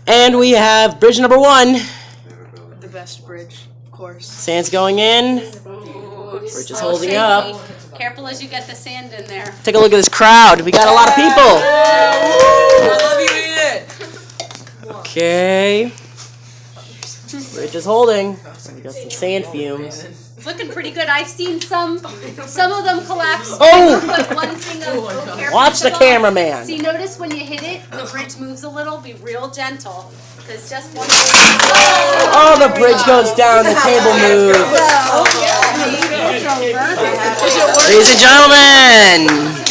And we have bridge number 1. The best bridge, of course. Sand's going in. Bridge is holding up. Careful as you get the sand in there. Take a look at this crowd. We got a lot of people. I love you, Ian. Okay. Bridge is holding. We got some sand fumes. It's looking pretty good. I've seen some of them collapse. Oh! But one thing of careful Watch the with cameraman. See, notice when you hit it, the bridge moves a little. Be real gentle. Because just one. Oh, the bridge goes down. The table moves. Ladies and gentlemen.